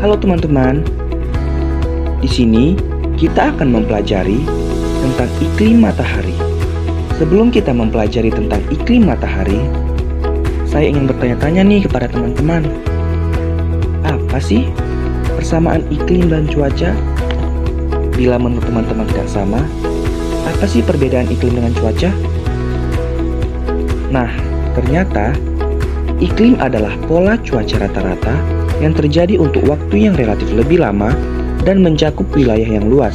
Halo teman-teman, di sini kita akan mempelajari tentang iklim matahari. Sebelum kita mempelajari tentang iklim matahari, saya ingin bertanya-tanya nih kepada teman-teman. Apa sih persamaan iklim dan cuaca? Bila menurut teman-teman tidak sama, apa sih perbedaan iklim dengan cuaca? Nah, ternyata iklim adalah pola cuaca rata-rata yang terjadi untuk waktu yang relatif lebih lama dan mencakup wilayah yang luas.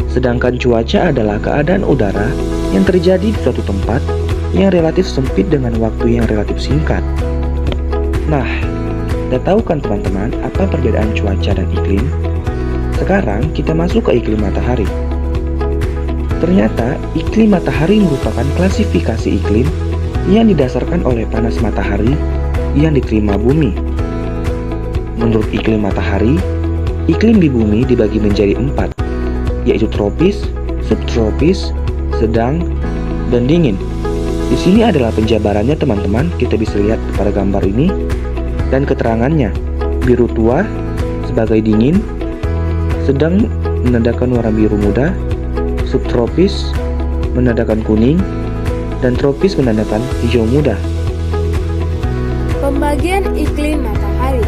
Sedangkan cuaca adalah keadaan udara yang terjadi di suatu tempat yang relatif sempit dengan waktu yang relatif singkat. Nah, udah tahu kan teman-teman apa perbedaan cuaca dan iklim? Sekarang kita masuk ke iklim matahari. Ternyata iklim matahari merupakan klasifikasi iklim yang didasarkan oleh panas matahari yang diterima bumi. Menurut iklim matahari, iklim di bumi dibagi menjadi 4, yaitu tropis, subtropis, sedang, dan dingin. Di sini adalah penjabarannya teman-teman, kita bisa lihat pada gambar ini dan keterangannya. Biru tua sebagai dingin, sedang menandakan warna biru muda, subtropis menandakan kuning, dan tropis menandakan hijau muda. Pembagian iklim matahari.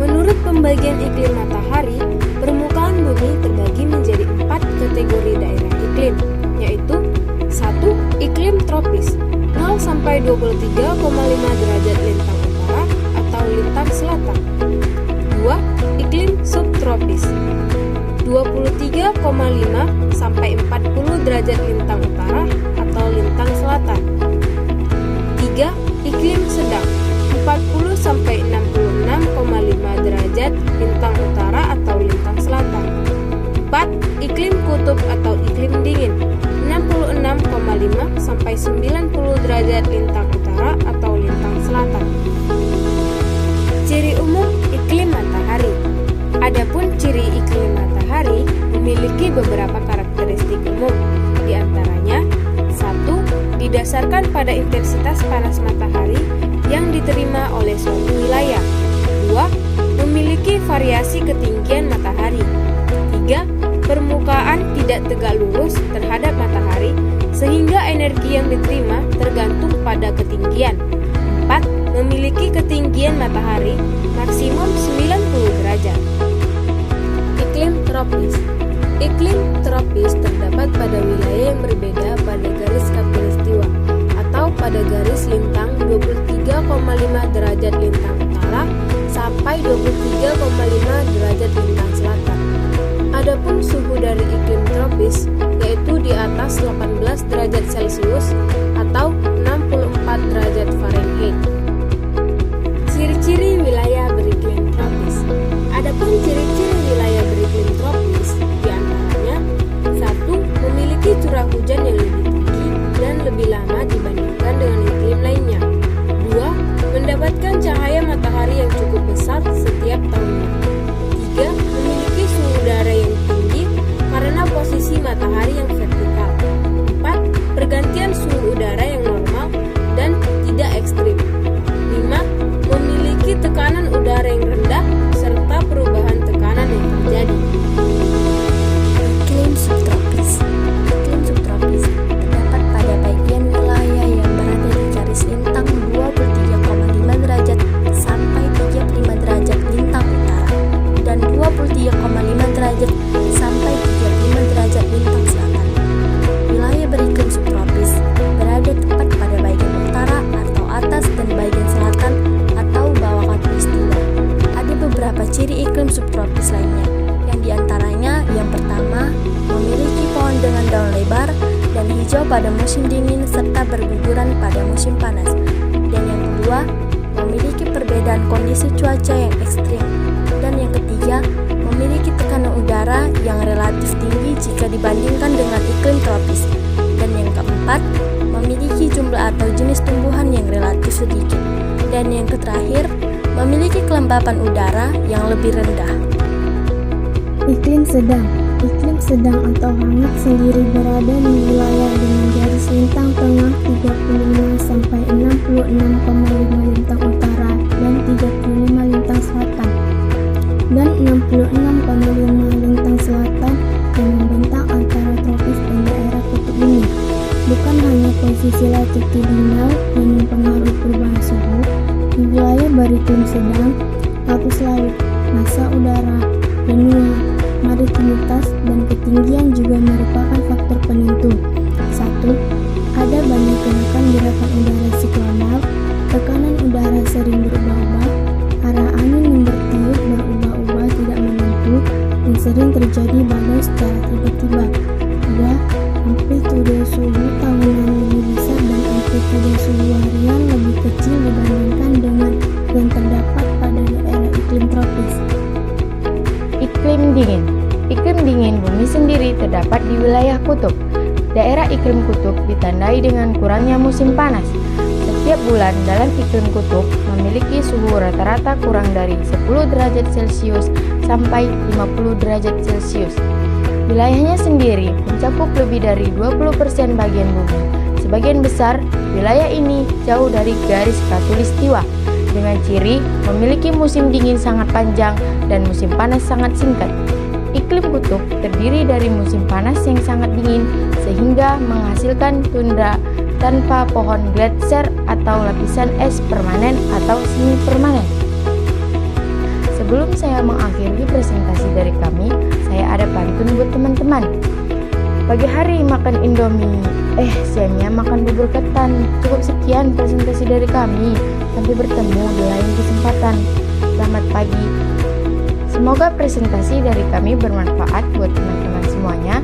Menurut pembagian iklim matahari, permukaan bumi terbagi menjadi 4 kategori daerah iklim, yaitu 1. Iklim tropis 0 sampai 23,5 derajat lintang utara atau lintang selatan. 2. Iklim subtropis 23,5 sampai 40 derajat lintang utara atau lintang selatan. 3. Iklim sedang 40 sampai 66,5 derajat lintang utara atau lintang selatan. 4. Iklim kutub atau iklim dingin 66,5 sampai 90 derajat lintang utara atau lintang selatan. Ciri umum iklim matahari. Adapun ciri iklim matahari memiliki beberapa karakteristik umum. Di antaranya, 1. Didasarkan pada intensitas panas matahari yang diterima oleh suatu wilayah. 2. Memiliki variasi ketinggian matahari. 3. Permukaan tidak tegak lurus terhadap matahari sehingga energi yang diterima tergantung pada ketinggian. 4. Memiliki ketinggian matahari maksimum 90 derajat. Iklim tropis. Iklim tropis terdapat pada wilayah yang berbeda pada garis khatulistiwa atau pada garis lintang 23,5 derajat lintang utara sampai 23,5 derajat lintang selatan. Adapun suhu dari iklim tropis yaitu di atas 18 derajat Celcius atau 64 derajat Fahrenheit. Ciri-ciri wilayah beriklim tropis. Adapun ciri-ciri wilayah beriklim tropis di antaranya 1. Memiliki curah hujan yang lebih tinggi dan lebih lama dibandingkan dengan iklim lainnya. 2. Mendapatkan cahaya matahari yang cukup besar setiap tahunnya. 3. Memiliki suhu udara yang tinggi karena posisi matahari yang vertikal. 4. Pergantian suhu udara yang normal dan tidak ekstrim. 5. Memiliki tekanan udara yang rendah serta perubahan tekanan yang terjadi. Iklim subtropis. Iklim subtropis terdapat pada bagian wilayah yang berada di garis lintang 23,5 derajat sampai 35 derajat lintang utara dan 23,5 derajat sampai 35 derajat lintang selatan. Wilayah beriklim subtropis berada tepat pada bagian utara atau atas dan bagian selatan atau bawah khatulistiwa. Ada beberapa ciri iklim subtropis lainnya, yang diantaranya yang pertama, memiliki pohon dengan daun lebar dan hijau pada musim dingin serta berguguran pada musim panas. Dan yang kedua, memiliki perbedaan kondisi cuaca yang ekstrim. Dan yang ketiga, memiliki tekanan udara yang relatif tinggi jika dibandingkan dengan iklim tropis. Dan yang keempat, memiliki jumlah atau jenis tumbuhan yang relatif sedikit. Dan yang terakhir, memiliki kelembapan udara yang lebih rendah. Iklim sedang. Iklim sedang atau hangat sendiri berada di wilayah dengan garis lintang tengah 35 sampai 66,5 lintang utara dan 35 lintang selatan. Dan latitudinal yang mempengaruhi perubahan suhu. Di wilayah beriklim sedang, lapis laut, massa udara, benua, maritimitas, dan ketinggian juga merupakan faktor penentu. 1. Ada banyak gerakan udara siklonal, tekanan udara sering berubah-ubah, arah angin yang bertiup berubah-ubah tidak menentu, dan sering terjadi badai secara tiba-tiba. 2. Amplitude suhu tahunan lebih besar dan amplitude suhu harian lebih kecil dibandingkan dengan yang terdapat pada daerah iklim tropis. Iklim dingin. Iklim dingin bumi sendiri terdapat di wilayah kutub. Daerah iklim kutub ditandai dengan kurangnya musim panas. Setiap bulan dalam iklim kutub memiliki suhu rata-rata kurang dari 10 derajat Celcius sampai 50 derajat Celcius. Wilayahnya sendiri mencakup lebih dari 20% bagian bumi. Sebagian besar wilayah ini jauh dari garis khatulistiwa, dengan ciri memiliki musim dingin sangat panjang dan musim panas sangat singkat. Iklim kutub terdiri dari musim panas yang sangat dingin sehingga menghasilkan tundra tanpa pohon gletser atau lapisan es permanen atau semi permanen. Sebelum saya mengakhiri presentasi dari kami, saya ada pantun buat teman-teman. Pagi hari makan Indomie, siangnya makan bubur ketan. Cukup sekian presentasi dari kami. Sampai bertemu di lain kesempatan. Selamat pagi. Semoga presentasi dari kami bermanfaat buat teman-teman semuanya.